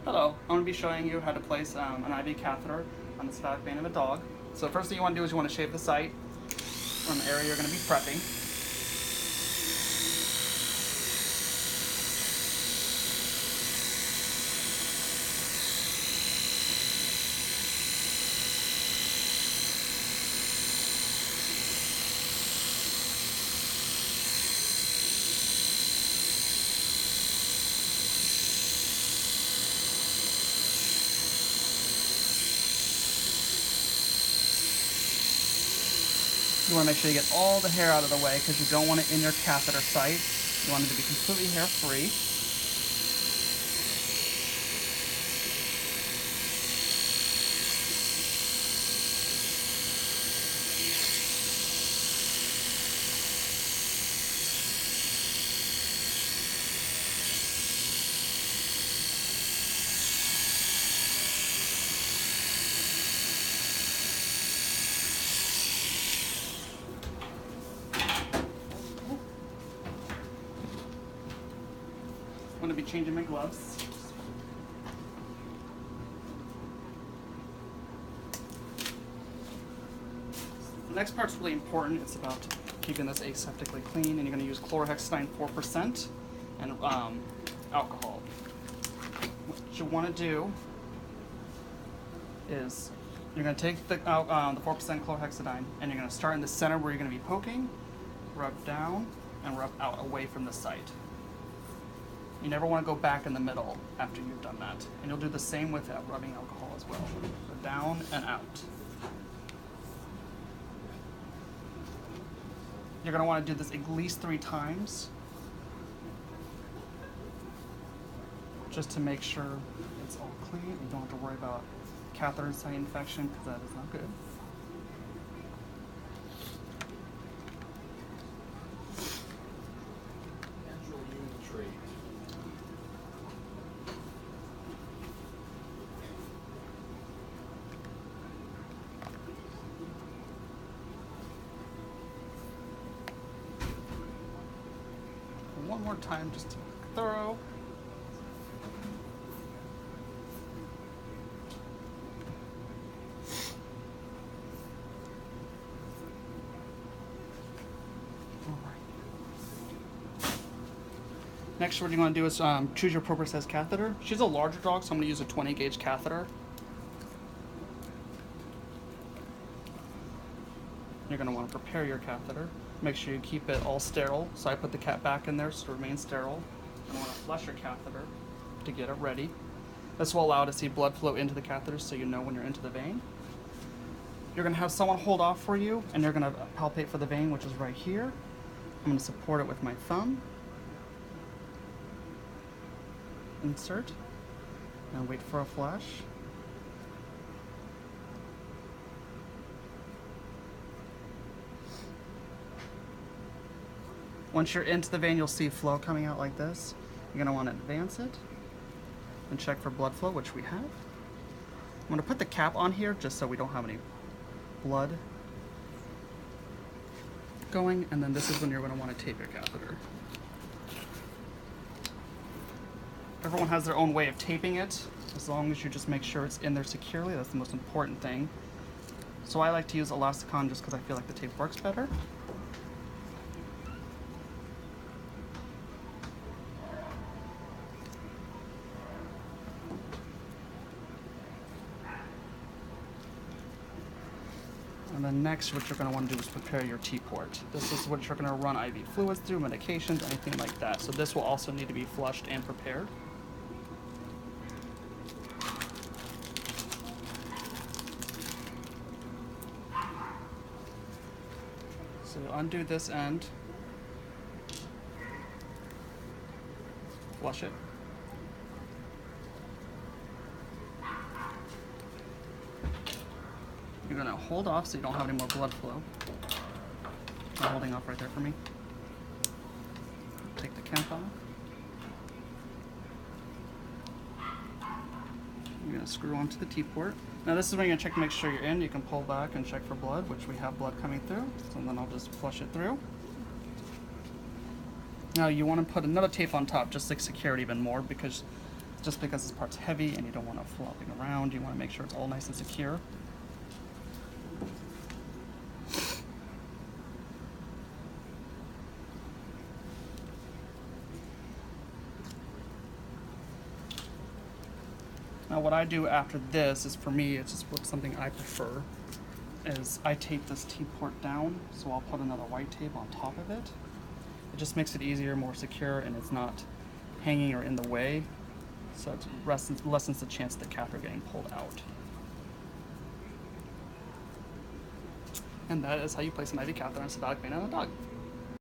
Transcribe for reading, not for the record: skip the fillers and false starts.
Hello, I'm going to be showing you how to place an IV catheter on the sphenic vein of a dog. So first thing you want to do is you want to shape the site from the area you're going to be prepping. You want to make sure you get all the hair out of the way because you don't want it in your catheter site. You want it to be completely hair free. I'm going to be changing my gloves. The next part's really important. It's about keeping this aseptically clean, and you're going to use chlorhexidine 4% and alcohol. What you want to do is you're going to take the 4% chlorhexidine, and you're going to start in the center where you're going to be poking, rub down, and rub out away from the site. You never want to go back in the middle after you've done that. And you'll do the same with rubbing alcohol as well. So down and out. You're going to want to do this at least 3 times, just to make sure it's all clean. You don't have to worry about catheter site infection, because that is not good. One more time just to make thorough. Next, what you're going to do is choose your appropriate size catheter. She's a larger dog, so I'm going to use a 20 gauge catheter. You're going to want to prepare your catheter. Make sure you keep it all sterile. So I put the cat back in there so it remains sterile. You want to flush your catheter to get it ready. This will allow to see blood flow into the catheter so you know when you're into the vein. You're going to have someone hold off for you, and you're going to palpate for the vein, which is right here. I'm going to support it with my thumb. Insert, and wait for a flash. Once you're into the vein, you'll see flow coming out like this. You're going to want to advance it and check for blood flow, which we have. I'm going to put the cap on here just so we don't have any blood going, and then this is when you're going to want to tape your catheter. Everyone has their own way of taping it, as long as you just make sure it's in there securely. That's the most important thing. So I like to use elasticon just because I feel like the tape works better. And then next, what you're going to want to do is prepare your T-port. This is what you're going to run IV fluids through, medications, anything like that. So this will also need to be flushed and prepared. So undo this end, flush it. You're going to hold off so you don't have any more blood flow. I'm holding off right there for me. Take the cap off. You're going to screw onto the T-port. Now this is when you're going to check to make sure you're in. You can pull back and check for blood, which we have blood coming through. So then I'll just flush it through. Now you want to put another tape on top just to secure it even more, because just because this part's heavy and you don't want it flopping around. You want to make sure it's all nice and secure. Now what I do after this is, for me, it's just something I prefer, is I tape this T-port down, so I'll put another white tape on top of it. It just makes it easier, more secure, and it's not hanging or in the way, so it lessens the chance of the catheter getting pulled out. And that is how you place an IV catheter on a cephalic vein on a dog.